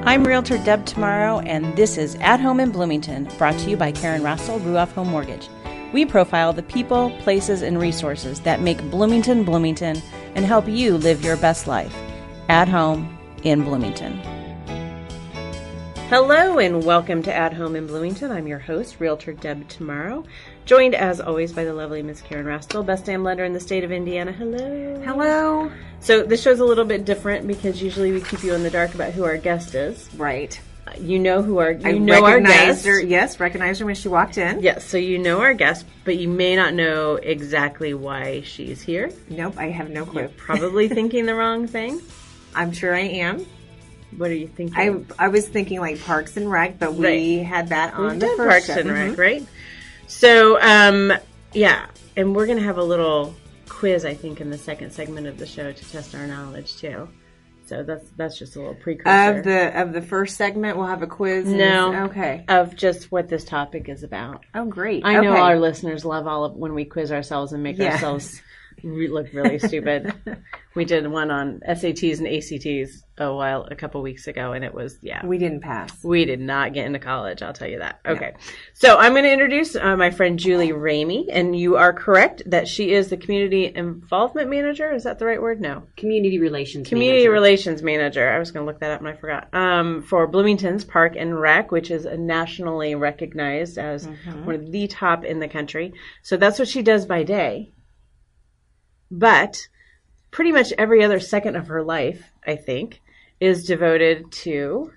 I'm Realtor Deb Tomorrow, and this is At Home in Bloomington, brought to you by Karen Russell, Ruoff Home Mortgage. We profile the people, places, and resources that make Bloomington, Bloomington, and help you live your best life. At Home in Bloomington. Hello, and welcome to At Home in Bloomington. I'm your host, Realtor Deb Tomorrow, joined as always by the lovely Miss Karen Russell, best damn lender in the state of Indiana. Hello. Hello. So this show's a little bit different because usually we keep you in the dark about who our guest is. Right. You know who our I know our guest. her. Yes, recognized her when she walked in. Yes, so you know our guest, but you may not know exactly why she's here. Nope, I have no clue. You're probably thinking the wrong thing. I'm sure I am. What are you thinking? I was thinking like Parks and Rec, but we had that on the first Parks show. and Rec, right? So, yeah, and we're going to have a little quiz, I think, in the second segment of the show to test our knowledge too. So that's just a little precursor. Of the first segment, we'll have a quiz. No, okay. Of just what this topic is about. Oh, great. I know our listeners love all of when we quiz ourselves and make ourselves look really stupid. We did one on SATs and ACTs a couple weeks ago, and it was, we didn't pass. We did not get into college, I'll tell you that. Okay. No. So I'm going to introduce my friend Julie Ramey, and you are correct that she is the Community Involvement Manager. Is that the right word? No. Community Relations Manager. I was going to look that up and I forgot. For Bloomington's Park and Rec, which is nationally recognized as one of the top in the country. So that's what she does by day. But pretty much every other second of her life, I think, is devoted to,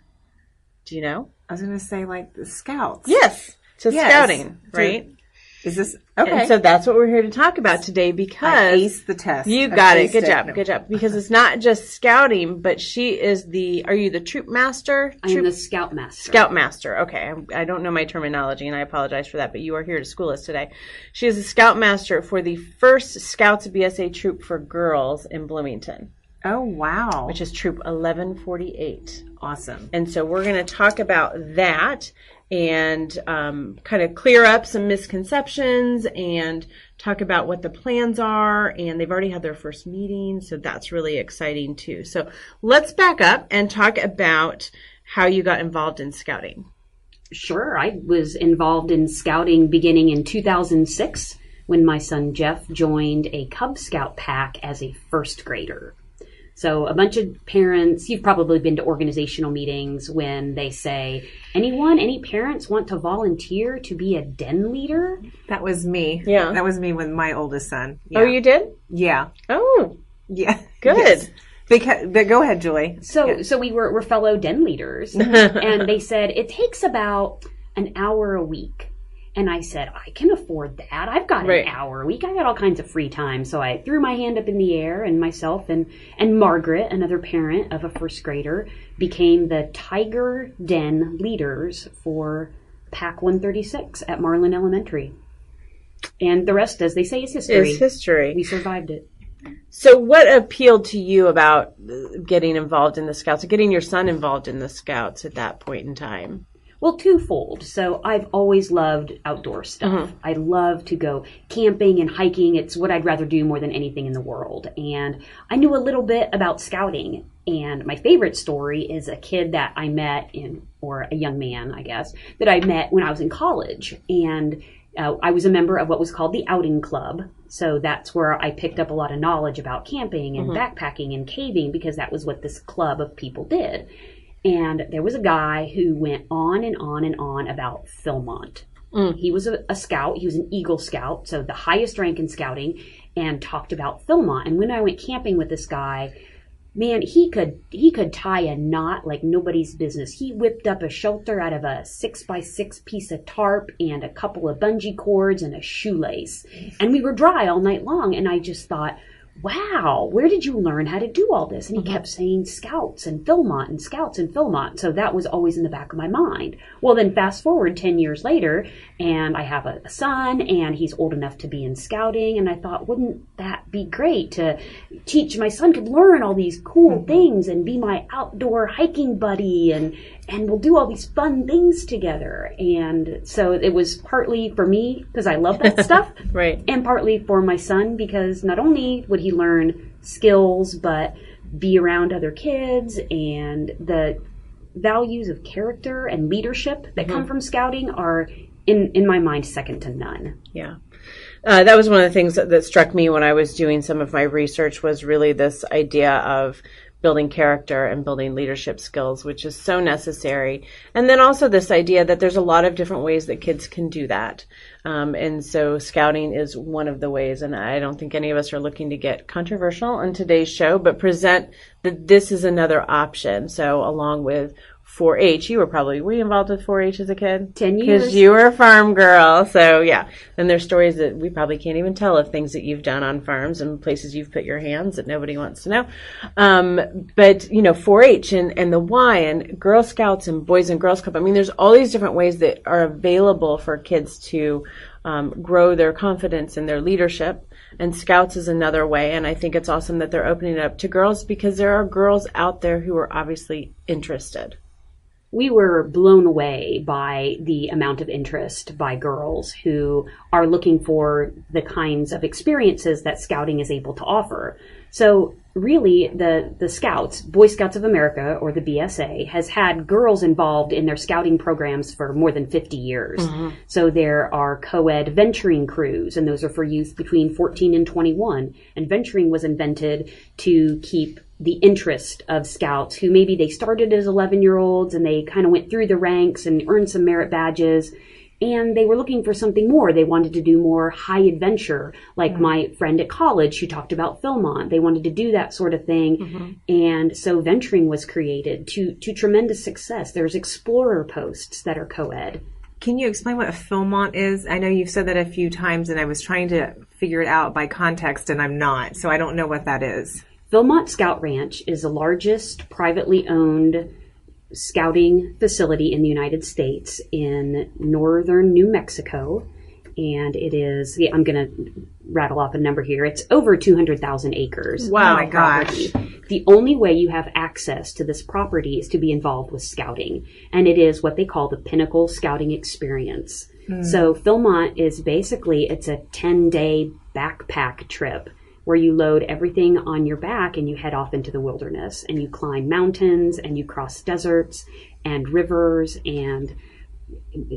do you know? I was going to say like the Scouts. Yes, scouting, right? Is this okay? And so that's what we're here to talk about today because I aced the test. You got it. Good job. Because it's not just scouting, but she is are you the troop master? I am the scout master. Scout master. Okay. I don't know my terminology and I apologize for that, but you are here to school us today. She is the scout master for the first Scouts BSA Troop for girls in Bloomington. Oh, wow. Which is Troop 1148. Awesome. And so we're going to talk about that and kind of clear up some misconceptions and talk about what the plans are. And they've already had their first meeting, so that's really exciting too. So let's back up and talk about how you got involved in scouting. Sure. I was involved in scouting beginning in 2006 when my son Jeff joined a Cub Scout pack as a first grader. So a bunch of parents, you've probably been to organizational meetings when they say, any parents want to volunteer to be a den leader? That was me. Yeah. That was me with my oldest son. Yeah. Oh, you did? Yeah. Oh. Yeah. Good. Yes. But go ahead, Julie. So we were fellow den leaders, and they said it takes about an hour a week. And I said, I can afford that. I've got an hour a week. I got all kinds of free time. So I threw my hand up in the air, and myself and Margaret, another parent of a first grader, became the Tiger Den leaders for Pack 136 at Marlin Elementary. And the rest, as they say, is history. Is history. We survived it. So what appealed to you about getting involved in the Scouts, getting your son involved in the Scouts at that point in time? Well, twofold. So I've always loved outdoor stuff. I love to go camping and hiking. It's what I'd rather do more than anything in the world. And I knew a little bit about scouting. And my favorite story is a kid that I met or a young man, I guess, that I met when I was in college. And I was a member of what was called the Outing Club. So that's where I picked up a lot of knowledge about camping and backpacking and caving because that was what this club of people did. And there was a guy who went on and on and on about Philmont. He was a scout. He was an Eagle Scout, so the highest rank in scouting, and talked about Philmont. And when I went camping with this guy, man, he could tie a knot like nobody's business. He whipped up a shelter out of a 6x6 piece of tarp and a couple of bungee cords and a shoelace. And we were dry all night long. And I just thought, wow, where did you learn how to do all this? And he kept saying Scouts and Philmont and Scouts and Philmont. So that was always in the back of my mind. Well, then fast forward 10 years later, and I have a son, and he's old enough to be in scouting. And I thought, wouldn't that be great to teach my son could learn all these cool things and be my outdoor hiking buddy, and we'll do all these fun things together. And so it was partly for me because I love that stuff, right, and partly for my son because not only would he learn skills, but be around other kids, and values of character and leadership that come from scouting are, in my mind, second to none. Yeah. That was one of the things that struck me when I was doing some of my research, was really this idea of building character and building leadership skills, which is so necessary. And then also this idea that there's a lot of different ways that kids can do that. And so scouting is one of the ways, and I don't think any of us are looking to get controversial on today's show, but present that this is another option. So along with 4-H, were you involved with 4-H as a kid? 10 years. Because you were a farm girl. So yeah. And there's stories that we probably can't even tell of things that you've done on farms and places you've put your hands that nobody wants to know. But 4-H and the Y and Girl Scouts and Boys and Girls Club. I mean, there's all these different ways that are available for kids to grow their confidence and their leadership. And Scouts is another way. And I think it's awesome that they're opening it up to girls, because there are girls out there who are obviously interested. We were blown away by the amount of interest by girls who are looking for the kinds of experiences that scouting is able to offer. So really, the Scouts, Boy Scouts of America, or the BSA, has had girls involved in their scouting programs for more than 50 years. Mm-hmm. So there are co-ed venturing crews, and those are for youth between 14 and 21. And venturing was invented to keep the interest of scouts who maybe they started as 11-year-olds and they kind of went through the ranks and earned some merit badges, and they were looking for something more. They wanted to do more high adventure, like my friend at college who talked about Philmont. They wanted to do that sort of thing. Mm-hmm. And so venturing was created to tremendous success. There's explorer posts that are co-ed. Can you explain what a Philmont is? I know you've said that a few times, and I was trying to figure it out by context, and I'm not, so I don't know what that is. Philmont Scout Ranch is the largest privately owned scouting facility in the United States in northern New Mexico. And it is, I'm going to rattle off a number here. It's over 200,000 acres. Wow, my gosh. The only way you have access to this property is to be involved with scouting. And it is what they call the Pinnacle Scouting Experience. So Philmont is basically, it's a 10-day backpack trip where you load everything on your back and you head off into the wilderness and you climb mountains and you cross deserts and rivers and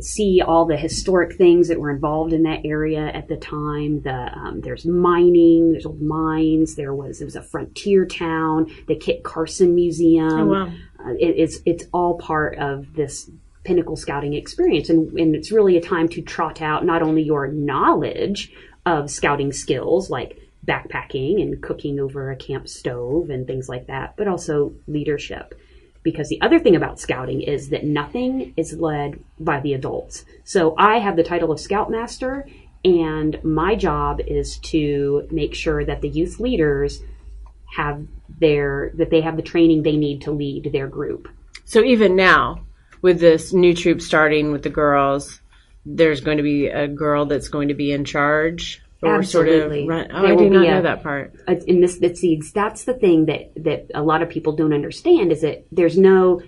see all the historic things that were involved in that area at the time. There's mining, there's old mines, it was a frontier town, the Kit Carson Museum. Oh, wow. It's all part of this Pinnacle Scouting experience, and it's really a time to trot out not only your knowledge of scouting skills like backpacking and cooking over a camp stove and things like that, but also leadership. Because the other thing about scouting is that nothing is led by the adults. So I have the title of Scoutmaster, and my job is to make sure that the youth leaders have the training they need to lead their group. So even now, with this new troop starting with the girls, there's going to be a girl that's going to be in charge? Or Absolutely. Sort of I did not know that part. And that's the thing that a lot of people don't understand, is that there's no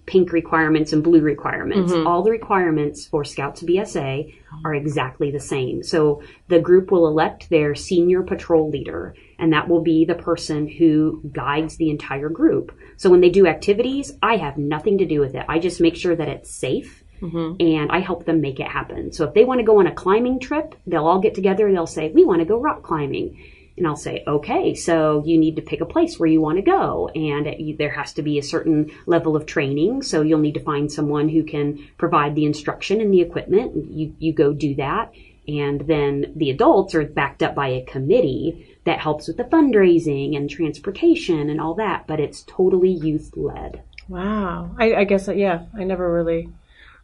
pink requirements and blue requirements. Mm-hmm. All the requirements for Scouts BSA are exactly the same. So the group will elect their senior patrol leader, and that will be the person who guides the entire group. So when they do activities, I have nothing to do with it. I just make sure that it's safe. Mm-hmm. And I help them make it happen. So if they want to go on a climbing trip, they'll all get together and they'll say, we want to go rock climbing. And I'll say, okay, so you need to pick a place where you want to go. And there has to be a certain level of training. So you'll need to find someone who can provide the instruction and the equipment. You go do that. And then the adults are backed up by a committee that helps with the fundraising and transportation and all that. But it's totally youth-led. Wow. I guess, yeah, I never really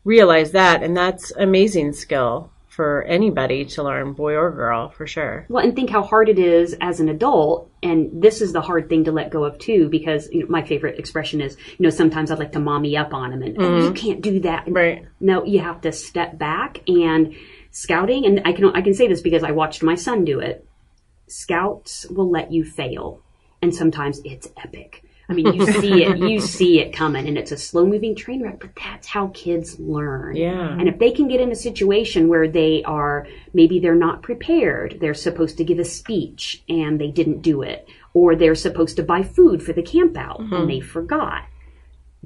realize that, and that's amazing skill for anybody to learn, boy or girl, for sure. Well, and think how hard it is as an adult, and this is the hard thing to let go of too, because my favorite expression is, sometimes I'd like to mommy up on them, and oh, you can't do that. Right. No, you have to step back. And scouting, and I can say this because I watched my son do it. Scouts will let you fail, and sometimes it's epic. I mean, you see it coming, and it's a slow-moving train wreck, but that's how kids learn. Yeah. And if they can get in a situation where maybe they're not prepared, they're supposed to give a speech and they didn't do it, or they're supposed to buy food for the campout and they forgot,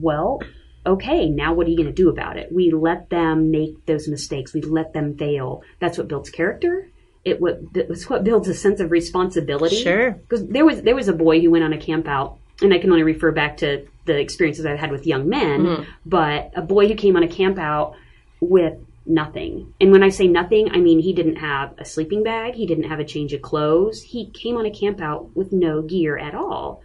well, okay, now what are you going to do about it? We let them make those mistakes. We let them fail. That's what builds character. It's what builds a sense of responsibility. Sure. Because there was a boy who went on a camp out, and I can only refer back to the experiences I've had with young men, but a boy who came on a camp out with nothing. And when I say nothing, I mean he didn't have a sleeping bag. He didn't have a change of clothes. He came on a camp out with no gear at all.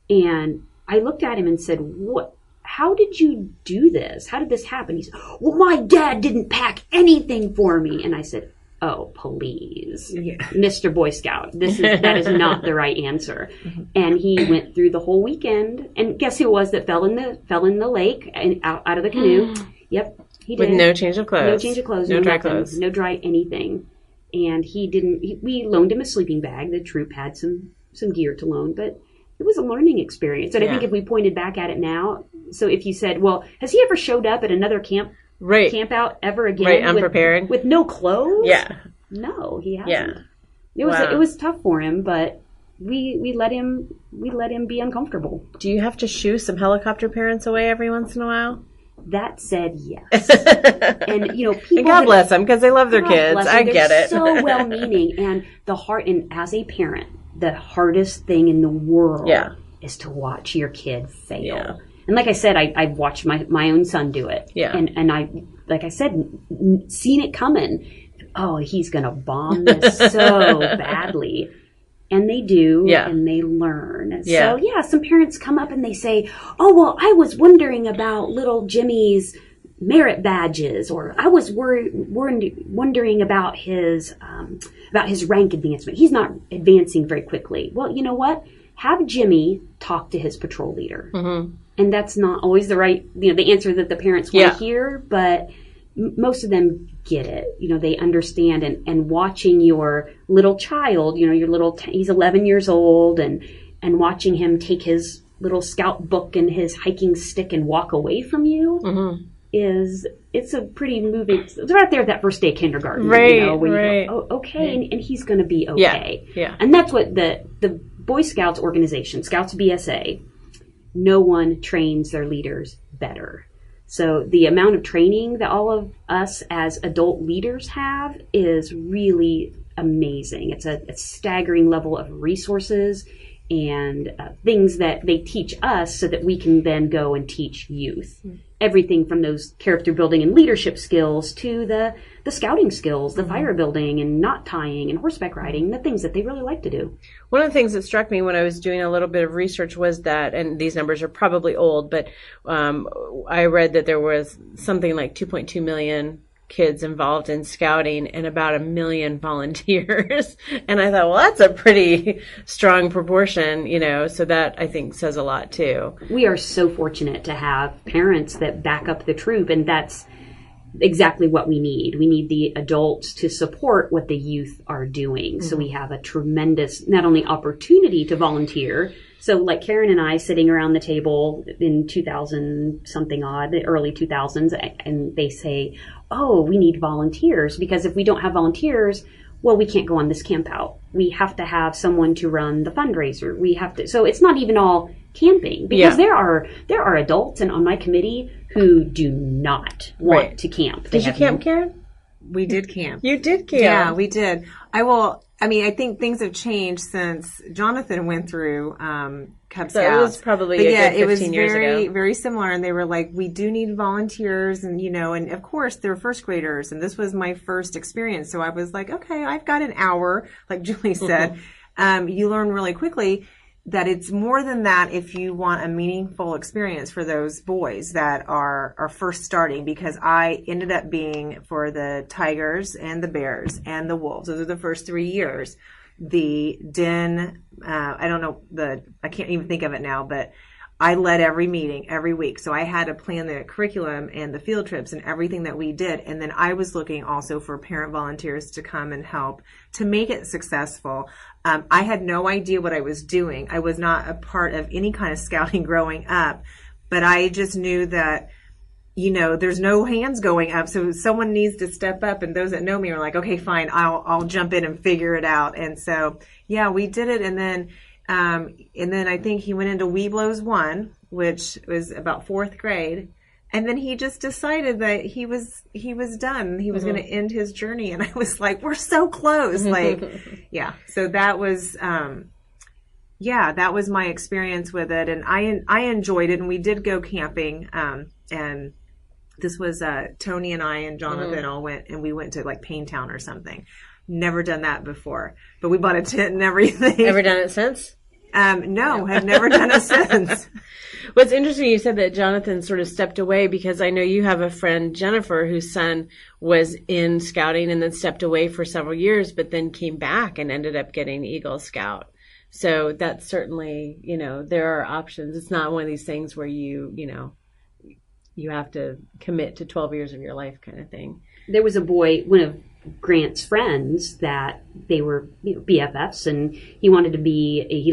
And I looked at him and said, "What? How did you do this? How did this happen?" He said, "Well, my dad didn't pack anything for me." And I said, "Oh, please, Mr. Boy Scout, that is not the right answer." And he went through the whole weekend, and guess who it was that fell in the lake and out of the canoe? Yep, he did. With no change of clothes. No change of clothes. No dry nothing, clothes. No dry anything. And he didn't. We loaned him a sleeping bag. The troop had some gear to loan, but it was a learning experience. And I think if we pointed back at it now, so if you said, "Well, has he ever showed up at another camp out ever again?" Right, unprepared. With no clothes? Yeah. No, he hasn't. Yeah. It was tough for him, but we let him be uncomfortable. Do you have to shoo some helicopter parents away every once in a while? That said, yes. And people. And God bless them, because they love their kids. I get it. So well-meaning, and and as a parent, the hardest thing in the world is to watch your kid fail. Yeah. And like I said, I've watched my own son do it. Yeah. And I, like I said, seen it coming. Oh, he's going to bomb this so badly. And they do, and they learn. Yeah. So, some parents come up and they say, "Oh, well, I was wondering about little Jimmy's merit badges," or "I was wondering about his rank advancement. He's not advancing very quickly." Well, you know what? Have Jimmy talk to his patrol leader. Mm-hmm. And that's not always the right, the answer that the parents want to hear, but most of them get it. They understand, and watching your little child, he's 11 years old, and watching him take his little scout book and his hiking stick and walk away from you it's a pretty moving. It's right there at that first day of kindergarten, right? When you go, "Oh, okay," and he's going to be okay. Yeah. And that's what the Boy Scouts organization, Scouts BSA, no one trains their leaders better. So the amount of training that all of us as adult leaders have is really amazing. It's a staggering level of resources and things that they teach us so that we can then go and teach youth. Everything from those character building and leadership skills to the scouting skills, the fire building and knot tying and horseback riding, the things that they really like to do. One of the things that struck me when I was doing a little bit of research was that, and these numbers are probably old, but I read that there was something like 2.2 million kids involved in scouting and about 1 million volunteers. And I thought, well, that's a pretty strong proportion, so that I think says a lot too. We are so fortunate to have parents that back up the troop, and that's exactly what we need. We need the adults to support what the youth are doing. Mm-hmm. So we have a tremendous, not only opportunity to volunteer. So like Karen and I sitting around the table in 2000 something odd, the early 2000s, and they say, "Oh, we need volunteers, because if we don't have volunteers, well, we can't go on this camp out. We have to have someone to run the fundraiser. We have to." So it's not even all camping, because there are adults and on my committee who do not want to camp. Did you camp, Karen? We did camp. You did camp. Yeah, we did. I think things have changed since Jonathan went through Cub Scouts. So it was probably a good 15 years ago. It was very similar, and they were like, "We do need volunteers," and and of course they're first graders, and this was my first experience, so I was like, "Okay, I've got an hour," like Julie said. You learn really quickly that it's more than that if you want a meaningful experience for those boys that are first starting, because I ended up being for the tigers and the bears and the wolves. Those are the first 3 years. The den, I can't even think of it now, but I led every meeting every week. So I had to plan the curriculum and the field trips and everything that we did. And then I was looking also for parent volunteers to come and help to make it successful. I had no idea what I was doing. I was not a part of any kind of scouting growing up, but I just knew that, there's no hands going up. So someone needs to step up. And those that know me are like, "Okay, fine, I'll jump in and figure it out." And so, we did it. And then I think he went into Weeblos 1, which was about 4th grade. And then he just decided that he was done. He was going to end his journey. And I was like, we're so close. Like, yeah. So that was, that was my experience with it. And I enjoyed it. And we did go camping. And this was, Tony and I and Jonathan all went, and we went to like Paintown or something. Never done that before, but we bought a tent and everything. Ever done it since? No, have never done it since. What's interesting, you said that Jonathan sort of stepped away, because I know you have a friend, Jennifer, whose son was in scouting and then stepped away for several years, but then came back and ended up getting Eagle Scout. So that's certainly, there are options. It's not one of these things where you have to commit to 12 years of your life kind of thing. There was a boy, one of Grant's friends, that they were BFFs, and he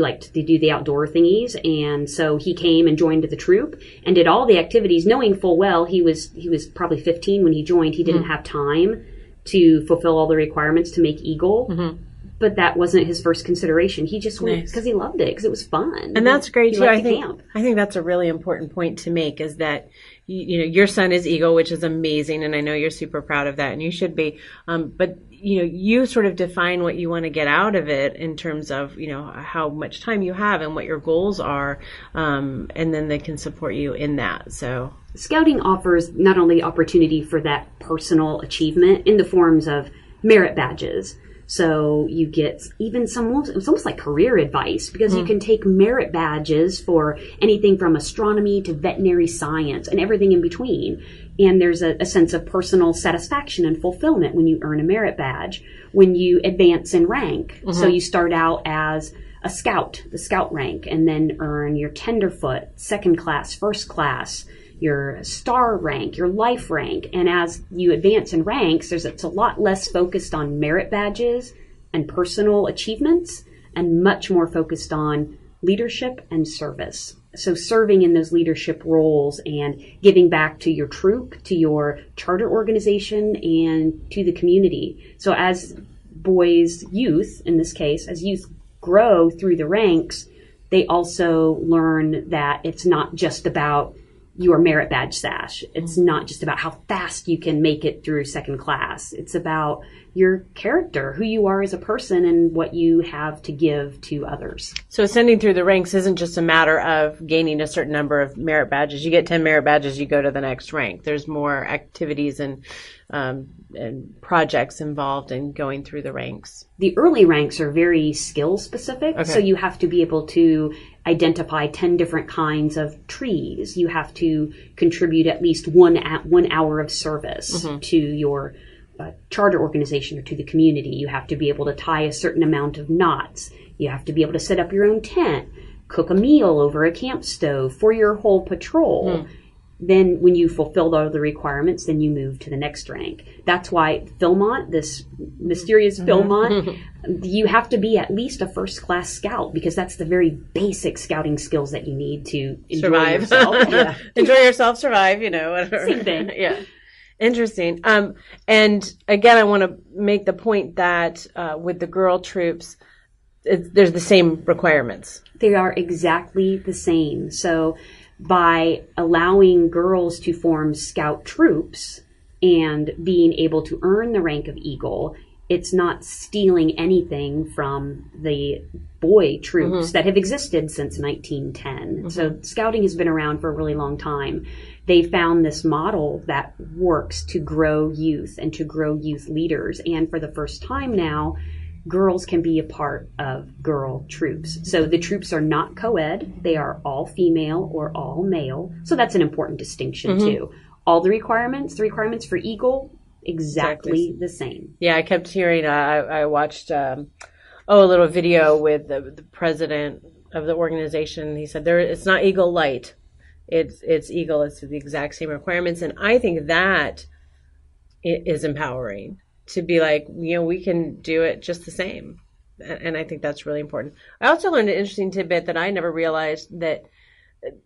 liked to do the outdoor thingies, and so he came and joined the troop and did all the activities, knowing full well he was probably 15 when he joined. He didn't have time to fulfill all the requirements to make Eagle, but that wasn't his first consideration. He just went because he loved it, because it was fun, and that's great too. I think that's a really important point to make, is that your son is Eagle, which is amazing, and I know you're super proud of that, and you should be. But you sort of define what you want to get out of it in terms of how much time you have and what your goals are, and then they can support you in that. So Scouting offers not only opportunity for that personal achievement in the forms of merit badges. So you get even it's almost like career advice, because you can take merit badges for anything from astronomy to veterinary science and everything in between. And there's a sense of personal satisfaction and fulfillment when you earn a merit badge, when you advance in rank. So you start out as a scout, the scout rank, and then earn your tenderfoot, second class, first class, your star rank, your life rank. And as you advance in ranks, it's a lot less focused on merit badges and personal achievements, and much more focused on leadership and service. So serving in those leadership roles and giving back to your troop, to your charter organization, and to the community. So as youth grow through the ranks, they also learn that it's not just about your merit badge sash. It's not just about how fast you can make it through second class. It's about your character, who you are as a person, and what you have to give to others. So ascending through the ranks isn't just a matter of gaining a certain number of merit badges. You get 10 merit badges, you go to the next rank. There's more activities and projects involved in going through the ranks. The early ranks are very skill specific. Okay. So you have to be able to identify 10 different kinds of trees. You have to contribute at least 1 hour of service to your charter organization or to the community. You have to be able to tie a certain amount of knots. You have to be able to set up your own tent, cook a meal over a camp stove for your whole patrol. Then when you fulfill all the requirements, then you move to the next rank. That's why Philmont, this mysterious Philmont, you have to be at least a first-class scout, because that's the very basic scouting skills that you need to enjoy yourself. Enjoy yourself, survive, whatever. Same thing. Yeah. Interesting. And again, I want to make the point that with the girl troops, there's the same requirements. They are exactly the same. So by allowing girls to form scout troops and being able to earn the rank of Eagle, it's not stealing anything from the boy troops that have existed since 1910. So scouting has been around for a really long time. They found this model that works to grow youth and to grow youth leaders. And for the first time now, girls can be a part of girl troops. So the troops are not co-ed. They are all female or all male. So that's an important distinction too. All the requirements for Eagle, exactly the same. Yeah, I kept hearing, I watched a little video with the president of the organization. He said it's not Eagle Light. It's Eagle. It's the exact same requirements. And I think that is empowering. To be like, we can do it just the same. And I think that's really important. I also learned an interesting tidbit that I never realized, that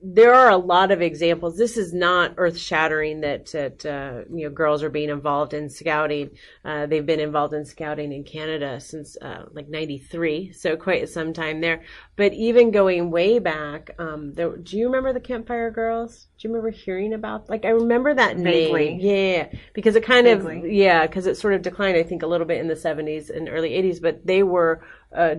there are a lot of examples. This is not earth-shattering that girls are being involved in scouting. They've been involved in scouting in Canada since like 93, so quite some time there. But even going way back, do you remember the Campfire Girls? Do you remember hearing about? Like, I remember that Vaguely. name. Yeah, because it kind Vaguely. because it sort of declined, I think, a little bit in the 70s and early 80s. But they were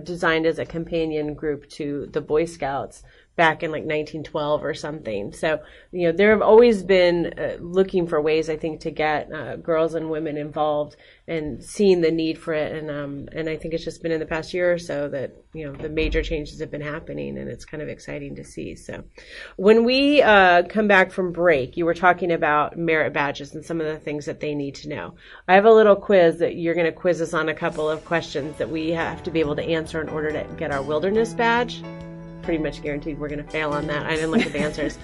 designed as a companion group to the Boy Scouts back in like 1912 or something. So, there have always been looking for ways, I think, to get girls and women involved and seeing the need for it. And I think it's just been in the past year or so that, the major changes have been happening, and it's kind of exciting to see. So when we come back from break, you were talking about merit badges and some of the things that they need to know. I have a little quiz that you're going to quiz us on a couple of questions that we have to be able to answer in order to get our wilderness badge. Pretty much guaranteed we're going to fail on that. I didn't look at the answers.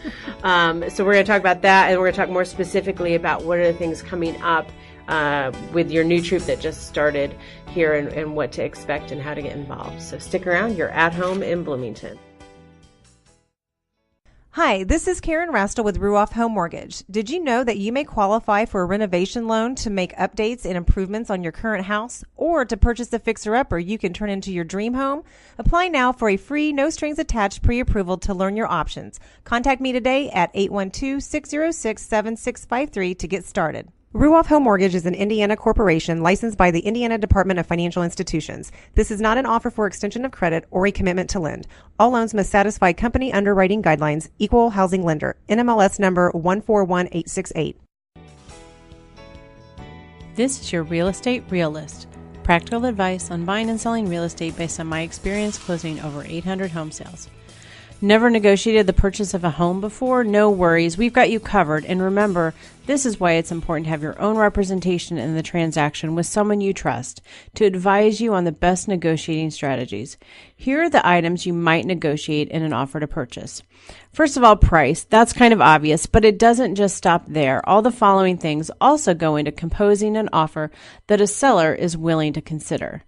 So we're going to talk about that, and we're going to talk more specifically about what are the things coming up with your new troop that just started here, and what to expect and how to get involved. So stick around. You're at home in Bloomington. Hi, this is Karen Rastel with Ruoff Home Mortgage. Did you know that you may qualify for a renovation loan to make updates and improvements on your current house, or to purchase a fixer-upper you can turn into your dream home? Apply now for a free, no-strings-attached pre-approval to learn your options. Contact me today at 812-606-7653 to get started. Ruoff Home Mortgage is an Indiana corporation licensed by the Indiana Department of Financial Institutions. This is not an offer for extension of credit or a commitment to lend. All loans must satisfy company underwriting guidelines. Equal housing lender. NMLS number 141868. This is your Real Estate Realist. Practical advice on buying and selling real estate based on my experience closing over 800 home sales. Never negotiated the purchase of a home before? No worries. We've got you covered. And remember, this is why it's important to have your own representation in the transaction with someone you trust to advise you on the best negotiating strategies. Here are the items you might negotiate in an offer to purchase. First of all, price. That's kind of obvious, but it doesn't just stop there. All the following things also go into composing an offer that a seller is willing to consider.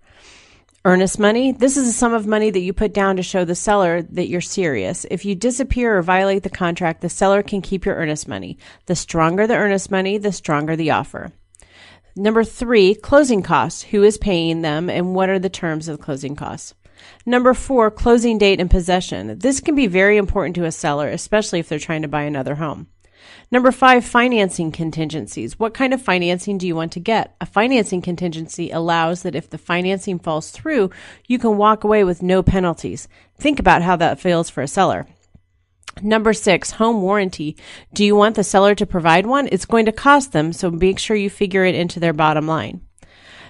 Earnest money. This is a sum of money that you put down to show the seller that you're serious. If you disappear or violate the contract, the seller can keep your earnest money. The stronger the earnest money, the stronger the offer. Number 3, closing costs. Who is paying them and what are the terms of the closing costs? Number 4, closing date and possession. This can be very important to a seller, especially if they're trying to buy another home. Number 5, financing contingencies. What kind of financing do you want to get? A financing contingency allows that if the financing falls through, you can walk away with no penalties. Think about how that feels for a seller. Number 6, home warranty. Do you want the seller to provide one? It's going to cost them, so make sure you figure it into their bottom line.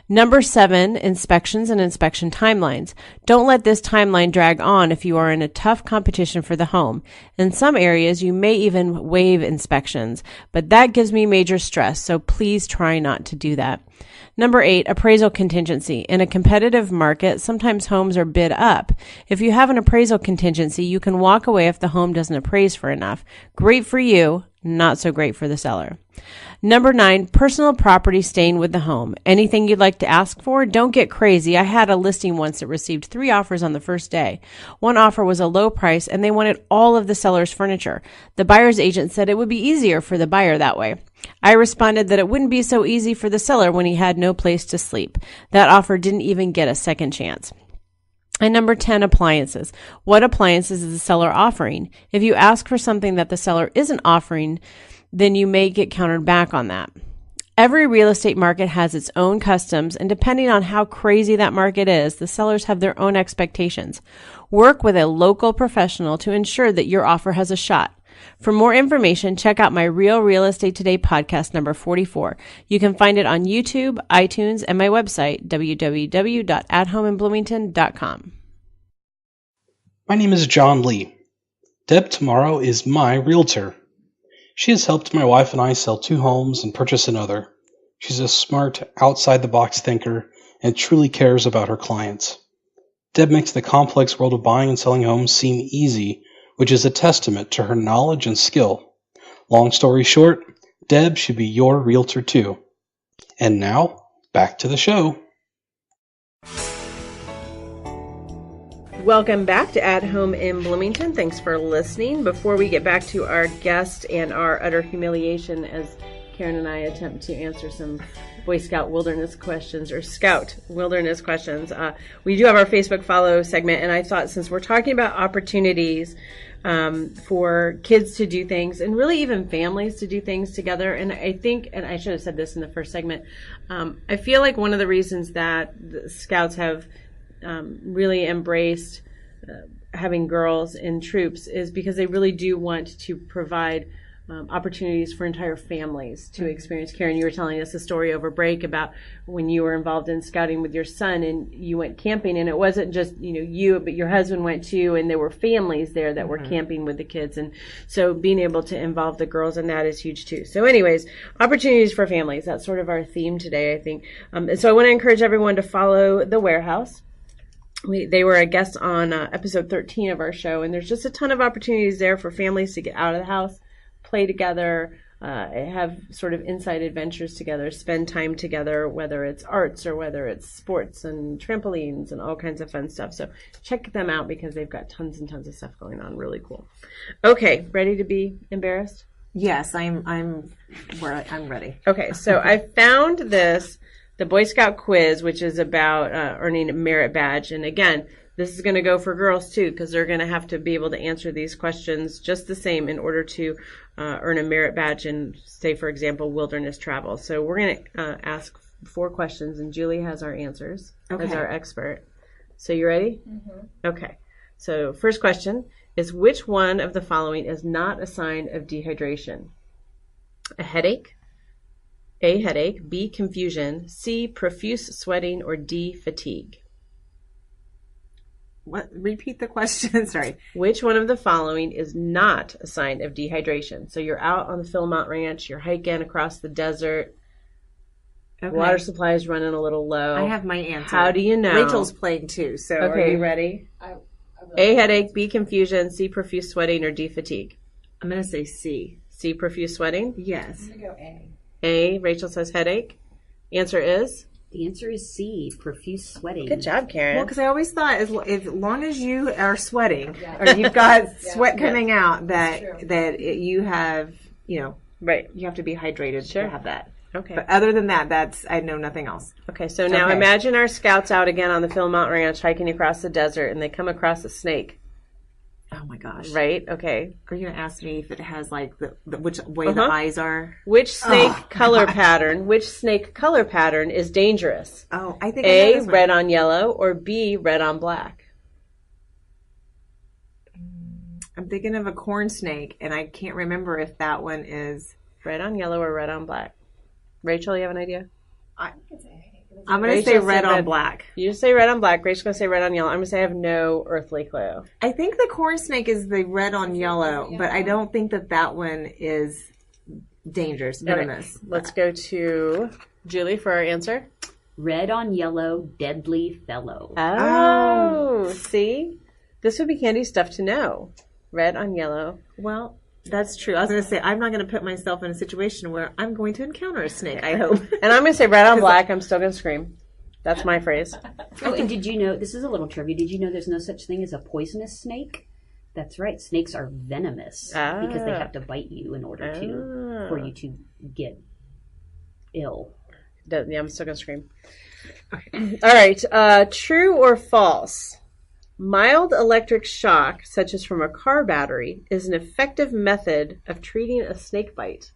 Number 7, inspections and inspection timelines. Don't let this timeline drag on if you are in a tough competition for the home. In some areas, you may even waive inspections, but that gives me major stress, so please try not to do that. Number 8, appraisal contingency. In a competitive market, sometimes homes are bid up. If you have an appraisal contingency, you can walk away if the home doesn't appraise for enough. Great for you, not so great for the seller. Number 9, personal property staying with the home. Anything you'd like to ask for? Don't get crazy. I had a listing once that received 3 offers on the first day. One offer was a low price and they wanted all of the seller's furniture. The buyer's agent said it would be easier for the buyer that way. I responded that it wouldn't be so easy for the seller when he had no place to sleep. That offer didn't even get a second chance. And number 10, appliances. What appliances is the seller offering? If you ask for something that the seller isn't offering, then you may get countered back on that. Every real estate market has its own customs, and depending on how crazy that market is, the sellers have their own expectations. Work with a local professional to ensure that your offer has a shot. For more information, check out my Real Estate Today podcast number 44. You can find it on YouTube, iTunes, and my website, www.athomeinbloomington.com. My name is John Lee. Deb tomorrow is my realtor. She has helped my wife and I sell 2 homes and purchase another. She's a smart, outside-the-box thinker and truly cares about her clients. Deb makes the complex world of buying and selling homes seem easy, which is a testament to her knowledge and skill. Long story short, Deb should be your realtor too. And now, back to the show. Welcome back to At Home in Bloomington. Thanks for listening. Before we get back to our guest and our utter humiliation as Karen and I attempt to answer some Boy Scout wilderness questions or Scout wilderness questions, we do have our Facebook follow segment, and I thought since we're talking about opportunities for kids to do things and really even families to do things together, and I think, and I should have said this in the first segment, I feel like one of the reasons that the Scouts have really embraced having girls in troops is because they really do want to provide opportunities for entire families to experience. Karen, you were telling us a story over break about when you were involved in scouting with your son and you went camping, and it wasn't just you, but your husband went too, and there were families there that were camping with the kids, and so being able to involve the girls in that is huge too. So anyways, opportunities for families, that's sort of our theme today, I think. And so I want to encourage everyone to follow The Warehouse. They were a guest on episode 13 of our show, and there's just a ton of opportunities there for families to get out of the house, play together, have sort of inside adventures together, spend time together, whether it's arts or whether it's sports and trampolines and all kinds of fun stuff. So check them out because they've got tons and tons of stuff going on. Really cool. Okay, ready to be embarrassed? Yes, I'm ready. Okay, so I found the Boy Scout quiz, which is about earning a merit badge. And again, this is going to go for girls too, because they're going to have to be able to answer these questions just the same in order to earn a merit badge in, say, for example, wilderness travel. So we're going to ask 4 questions, and Julie has our answers as our expert. So you ready? Mm-hmm. Okay. So first question is, which one of the following is not a sign of dehydration? A headache, A, headache, B, confusion, C, profuse sweating, or D, fatigue? What? Repeat the question. Sorry. Which one of the following is not a sign of dehydration? So you're out on the Philmont Ranch, you're hiking across the desert, water supply is running a little low. I have my answer. How do you know? Rachel's playing too, so Okay. Are you ready? A, headache, B, confusion, C, profuse sweating, or D, fatigue? I'm going to say C. C, profuse sweating? Yes. I'm going to go A. A, Rachel says headache. Answer is? The answer is C, profuse sweating. Good job, Karen. Well, because I always thought as long as you are sweating or you've got sweat coming out, you have, right. you have to be hydrated to have that. Okay. But other than that, I know nothing else. Okay, so now imagine our scouts out again on the Philmont Ranch hiking across the desert, and they come across a snake. Oh my gosh. Right? Okay. Are you going to ask me if it has like which way the eyes are? Which snake color pattern is dangerous? Oh, I think I know A, this one. red on yellow, or B, red on black? I'm thinking of a corn snake, and I can't remember if that one is Red on yellow or red on black? Rachel, you have an idea? I'm going to say red on black. You just say red on black. Rachel's going to say red on yellow. I'm going to say I have no earthly clue. I think the corn snake is the red on yellow, but I don't think that one is dangerous, venomous. Okay. Let's go to Julie for our answer. Red on yellow, deadly fellow. Oh, see? This would be handy stuff to know. Red on yellow. Well, that's true. I was going to say, I'm not going to put myself in a situation where I'm going to encounter a snake, I hope. And I'm going to say red on black. I'm still going to scream. That's my phrase. Oh, and did you know, this is a little trivia, did you know there's no such thing as a poisonous snake? That's right. Snakes are venomous because they have to bite you in order for you to get ill. Yeah, I'm still going to scream. Okay. All right. True or false? Mild electric shock, such as from a car battery, is an effective method of treating a snake bite.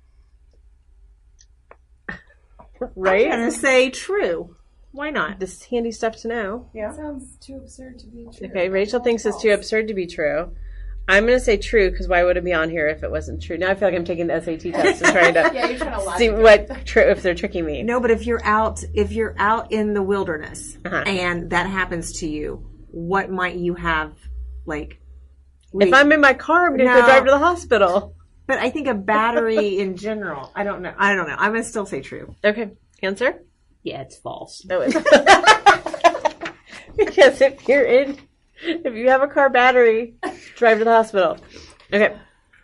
Right? I'm going to say true. Why not? This is handy stuff to know. Yeah. It sounds too absurd to be true. Okay, Rachel thinks it's too absurd to be true. I'm going to say true because why would it be on here if it wasn't true? Now I feel like I'm taking the SAT test and trying to you're trying to see if they're tricking me. No, but if you're out in the wilderness and that happens to you, what might you have if I'm in my car, I'm going to go drive to the hospital. But I think a battery in general, I don't know. I'm going to still say true. Okay. Answer? Yeah, it's false. No, because if you have a car battery, drive to the hospital. Okay.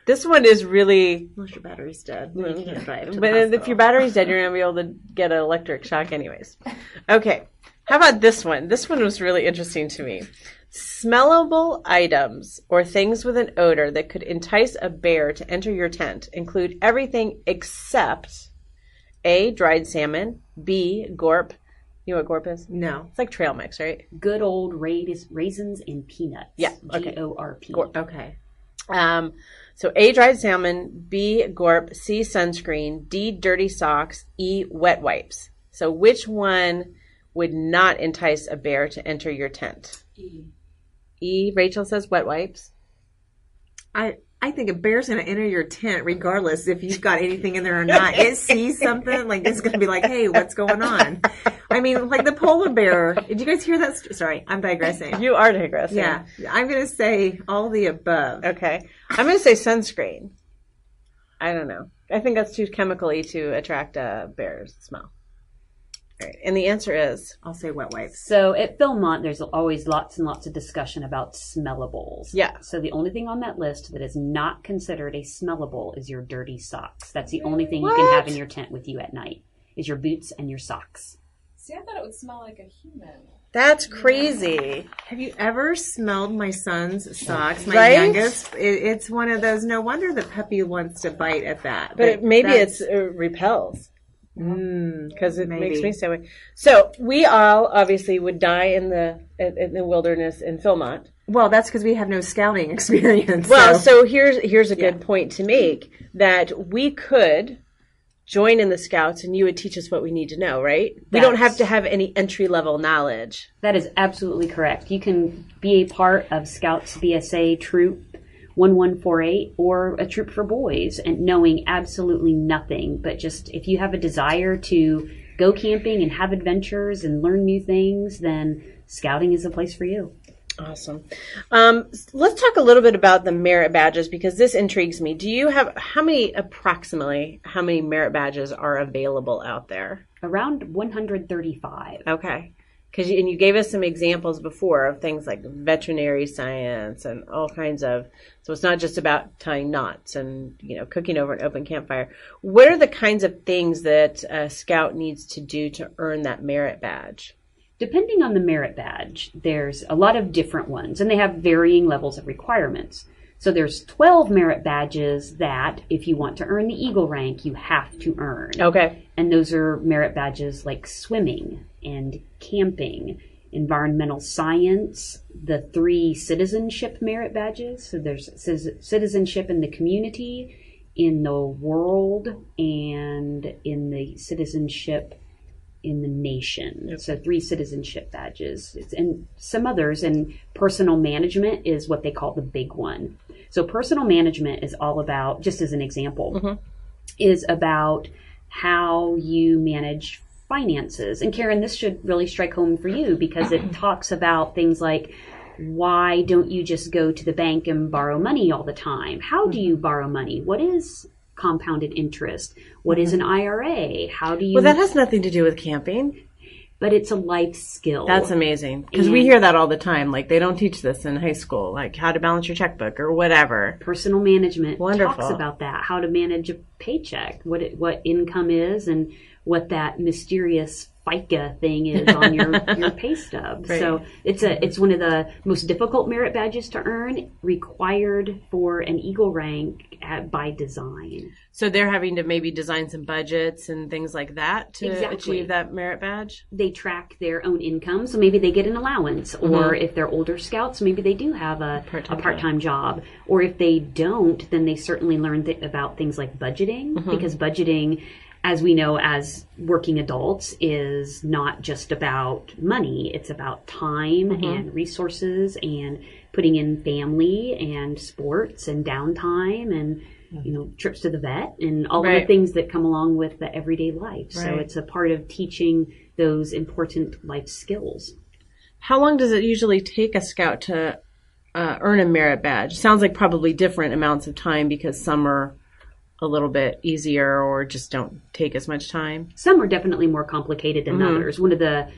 This one is really... Unless your battery's dead. You can't drive to But the if your battery's dead, you're going to be able to get an electric shock anyways. Okay. How about this one? This one was really interesting to me. Smellable items or things with an odor that could entice a bear to enter your tent include everything except A, dried salmon, B, gorp. You know what gorp is? No. It's like trail mix, right? Good old raisins and peanuts. Yeah. Okay. GORP. Gorp. Okay. So A, dried salmon, B, gorp, C, sunscreen, D, dirty socks, E, wet wipes. So which one would not entice a bear to enter your tent? E. Rachel says wet wipes. I think a bear's going to enter your tent regardless if you've got anything in there or not. It sees something, like it's going to be like, hey, what's going on? I mean, like the polar bear. Did you guys hear that? Sorry, I'm digressing. You are digressing. Yeah. I'm going to say all the above. Okay. I'm going to say sunscreen. I don't know. I think that's too chemically to attract a bear's smell. All right. And the answer is? I'll say wet wipes. So at Philmont, there's always lots and lots of discussion about smellables. Yeah. So the only thing on that list that is not considered a smellable is your dirty socks. That's the only thing you can have in your tent with you at night, is your boots and your socks. See, I thought it would smell like a human. That's crazy. Have you ever smelled my son's socks? My Right? youngest. It's one of those, no wonder the puppy wants to bite at that. But maybe that's- it repels. Because it maybe. makes me so. So we all obviously would die in the wilderness in Philmont. Well, that's because we have no scouting experience. Well, so here's a good point to make, that we could join in the Scouts and you would teach us what we need to know, right? We don't have to have any entry level knowledge. That is absolutely correct. You can be a part of Scouts BSA Troop 1148 or a troop for boys and knowing absolutely nothing, but just if you have a desire to go camping and have adventures and learn new things, then scouting is a place for you. Awesome. Let's talk a little bit about the merit badges, because this intrigues me. Do you have approximately how many merit badges are available out there? Around 135. Okay. Because you gave us some examples before of things like veterinary science and all kinds of, so it's not just about tying knots and, cooking over an open campfire. What are the kinds of things that a scout needs to do to earn that merit badge? Depending on the merit badge, there's a lot of different ones, and they have varying levels of requirements. So there's 12 merit badges that, if you want to earn the Eagle rank, you have to earn. Okay. And those are merit badges like swimming and camping, environmental science, the 3 citizenship merit badges. So there's citizenship in the community, in the world, and in the citizenship in the nation. Yep. So 3 citizenship badges. And some others, and personal management is what they call the big one. So personal management is all about, just as an example, is about how you manage finances. And Karen, this should really strike home for you, because it talks about things like, why don't you just go to the bank and borrow money all the time? How do you borrow money? What is compounded interest? What is an IRA? How do you... Well, that has nothing to do with camping. But it's a life skill. That's amazing. Because we hear that all the time. Like, they don't teach this in high school. Like, how to balance your checkbook or whatever. Personal management Wonderful. talks about that. How to manage a paycheck. What income is, and what that mysterious FICA thing is on your pay stub. Right. So it's one of the most difficult merit badges to earn, required for an Eagle rank by design. So they're having to maybe design some budgets and things like that to achieve that merit badge? They track their own income, so maybe they get an allowance. Or if they're older scouts, maybe they do have a part-time job. Or if they don't, then they certainly learn about things like budgeting, because budgeting, as we know as working adults, is not just about money. It's about time and resources and putting in family and sports and downtime and trips to the vet and all of the things that come along with the everyday life. Right. So it's a part of teaching those important life skills. How long does it usually take a scout to earn a merit badge? Sounds like probably different amounts of time, because some are a little bit easier or just don't take as much time. Some are definitely more complicated than others. One of the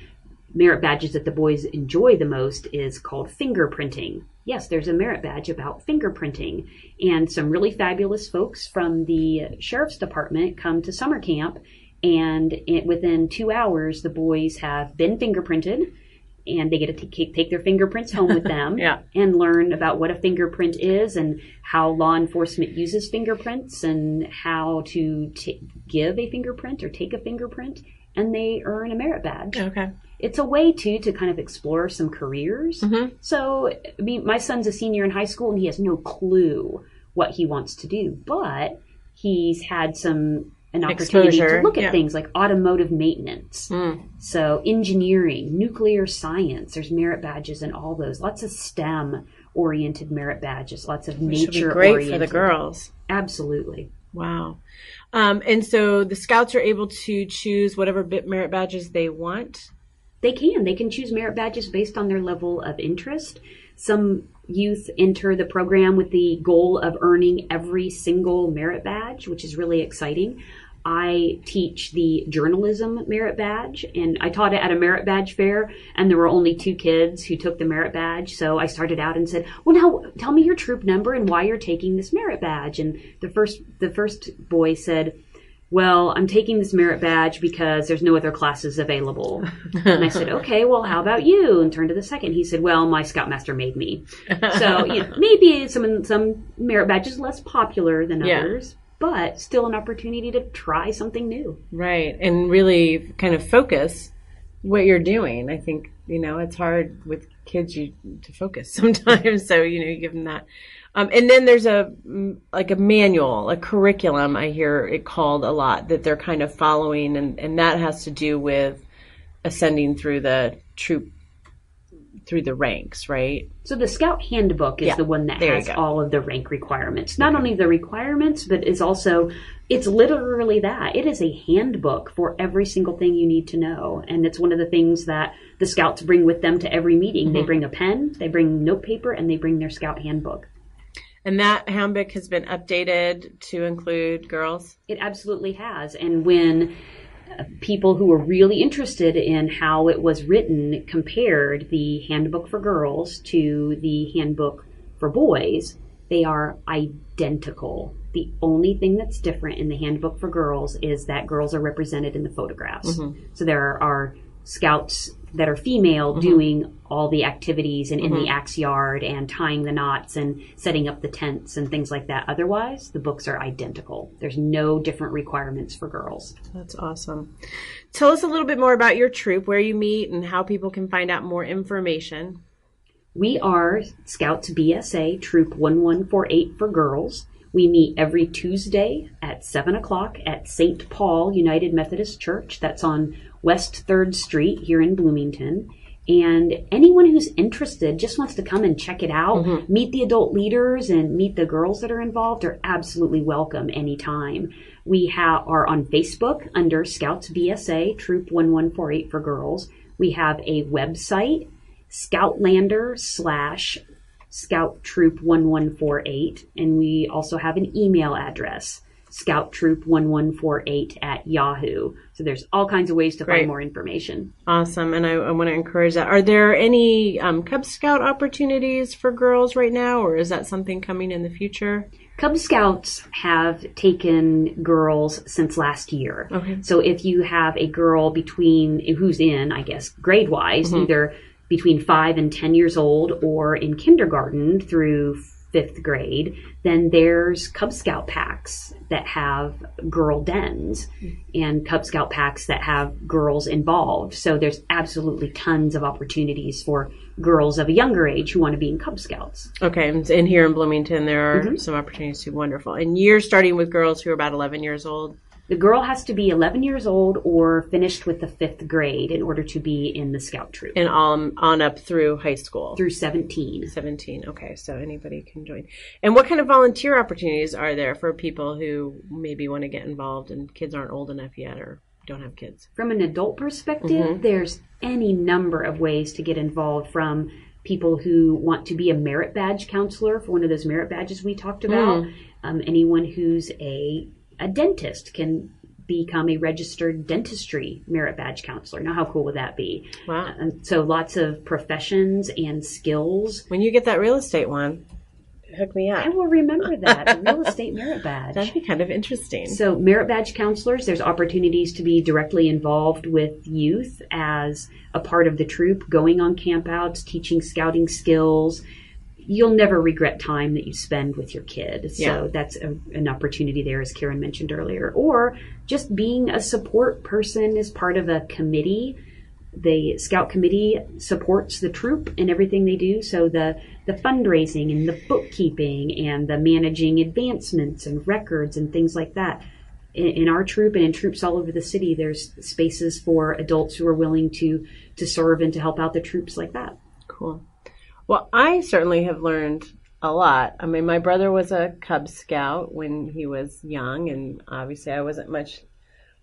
merit badges that the boys enjoy the most is called fingerprinting. Yes, there's a merit badge about fingerprinting. And some really fabulous folks from the sheriff's department come to summer camp, and within 2 hours, the boys have been fingerprinted and they get to take their fingerprints home with them and learn about what a fingerprint is and how law enforcement uses fingerprints and how to give a fingerprint or take a fingerprint, and they earn a merit badge. Okay. It's a way, too, to kind of explore some careers. Mm-hmm. So, I mean, my son's a senior in high school, and he has no clue what he wants to do, but he's had an opportunity to look at things like automotive maintenance. So engineering, nuclear science, there's merit badges in all those. Lots of STEM-oriented merit badges, lots of nature-oriented. Great for the girls. Absolutely. Wow. And so the Scouts are able to choose whatever merit badges they want? They can. They can choose merit badges based on their level of interest. Some youth enter the program with the goal of earning every single merit badge, which is really exciting. I teach the journalism merit badge, and I taught it at a merit badge fair, and there were only 2 kids who took the merit badge. So I started out and said, well, now tell me your troop number and why you're taking this merit badge. And the first boy said, well, I'm taking this merit badge because there's no other classes available. And I said, okay, well, how about you? And turned to the second. He said, well, my Scoutmaster made me. So maybe some merit badges less popular than others, but still an opportunity to try something new. Right. And really kind of focus what you're doing. I think, it's hard with kids to focus sometimes. So, you give them that. And then there's a manual, a curriculum, I hear it called a lot, that they're kind of following, and that has to do with ascending through the troop, through the ranks, right? So the Scout Handbook is the one that has all of the rank requirements. Not only the requirements, but it's literally that. It is a handbook for every single thing you need to know. And it's one of the things that the Scouts bring with them to every meeting. Mm-hmm. They bring a pen, they bring notepaper, and they bring their Scout Handbook. And that handbook has been updated to include girls? It absolutely has. And when people who were really interested in how it was written compared the handbook for girls to the handbook for boys, they are identical. The only thing that's different in the handbook for girls is that girls are represented in the photographs. Mm-hmm. So there are Scouts that are female doing all the activities and in the axe yard and tying the knots and setting up the tents and things like that. Otherwise, the books are identical. There's no different requirements for girls. That's awesome. Tell us a little bit more about your troop, where you meet, and how people can find out more information. We are Scouts BSA Troop 1148 for girls. We meet every Tuesday at 7 o'clock at St. Paul United Methodist Church. That's on West 3rd Street here in Bloomington. And anyone who's interested, just wants to come and check it out, meet the adult leaders and meet the girls that are involved, are absolutely welcome anytime. We are on Facebook under Scouts BSA Troop 1148 for girls. We have a website, Scoutlander/Scout Troop 1148, and we also have an email address, scouttroop1148@yahoo. So there's all kinds of ways to find more information. Awesome. And I want to encourage that. Are there any Cub Scout opportunities for girls right now, or is that something coming in the future? Cub Scouts have taken girls since last year. Okay. So if you have a girl who's in, I guess, grade-wise, either between 5 and 10 years old or in kindergarten through 5th grade, then there's Cub Scout packs that have girl dens and Cub Scout packs that have girls involved. So there's absolutely tons of opportunities for girls of a younger age who want to be in Cub Scouts. Okay, and here in Bloomington there are some opportunities too. Wonderful. And you're starting with girls who are about 11 years old? The girl has to be 11 years old or finished with the 5th grade in order to be in the Scout Troop. And on up through high school? Through 17. 17, okay. So anybody can join. And what kind of volunteer opportunities are there for people who maybe want to get involved and kids aren't old enough yet or don't have kids? From an adult perspective, there's any number of ways to get involved, from people who want to be a merit badge counselor for one of those merit badges we talked about. Anyone who's a dentist can become a registered dentistry merit badge counselor. Now, how cool would that be? Wow. So lots of professions and skills. When you get that real estate one, Hook me up. I will remember that. A real estate merit badge. That'd be kind of interesting. So merit badge counselors, there's opportunities to be directly involved with youth as a part of the troop, going on campouts, teaching scouting skills. You'll never regret time that you spend with your kid. So that's an opportunity there, as Karan mentioned earlier. Or just being a support person as part of a committee. The Scout Committee supports the troop in everything they do. So the fundraising and the bookkeeping and the managing advancements and records and things like that. In our troop and in troops all over the city, there's spaces for adults who are willing to serve and to help out the troops like that. Cool. Well, I certainly have learned a lot. I mean, my brother was a Cub Scout when he was young, and obviously I wasn't much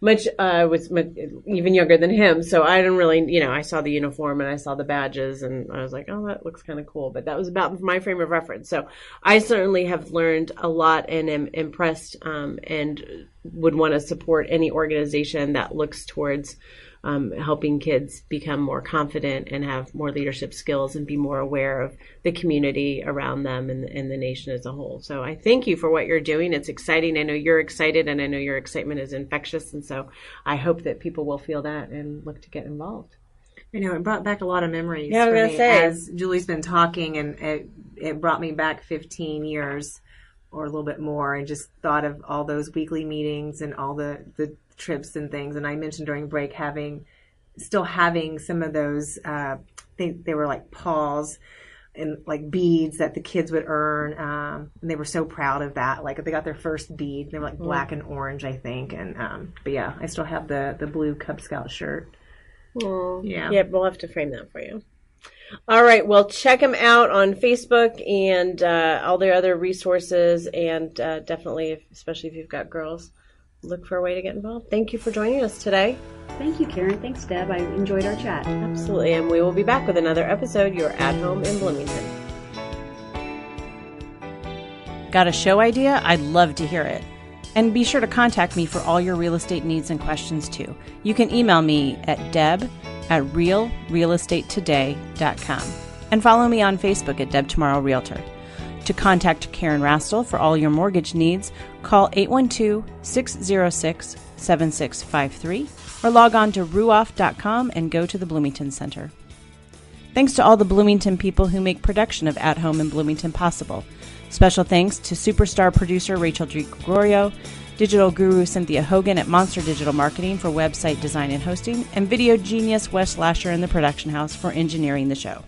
even younger than him, so I didn't really, I saw the uniform and I saw the badges and I was like, oh, that looks kind of cool, but that was about my frame of reference. So I certainly have learned a lot and am impressed and would want to support any organization that looks towards helping kids become more confident and have more leadership skills and be more aware of the community around them and the nation as a whole. So I thank you for what you're doing. It's exciting. I know you're excited, and I know your excitement is infectious. And so I hope that people will feel that and look to get involved. It brought back a lot of memories. Yeah, I was for going me to say. As Julie's been talking, and it brought me back 15 years or a little bit more, and just thought of all those weekly meetings and all the trips and things. And I mentioned during break still having some of those, they were like paws and like beads that the kids would earn. And they were so proud of that. Like they got their first bead. They were like black and orange, I think. And, but yeah, I still have the blue Cub Scout shirt. Yeah, we'll have to frame that for you. All right. Well, check them out on Facebook and all their other resources. And definitely, especially if you've got girls, look for a way to get involved. Thank you for joining us today. Thank you, Karan. Thanks, Deb. I enjoyed our chat. Absolutely. And we will be back with another episode. You're at home in Bloomington. Got a show idea? I'd love to hear it. And be sure to contact me for all your real estate needs and questions too. You can email me at deb@realrealestatetoday.com and follow me on Facebook at Deb Tomorrow Realtor. To contact Karan Rastel for all your mortgage needs, call 812-606-7653 or log on to ruoff.com and go to the Bloomington Center. Thanks to all the Bloomington people who make production of At Home in Bloomington possible. Special thanks to superstar producer Rachel DiGregorio, digital guru Cynthia Hogan at Monster Digital Marketing for website design and hosting, and video genius Wes Lasher in the production house for engineering the show.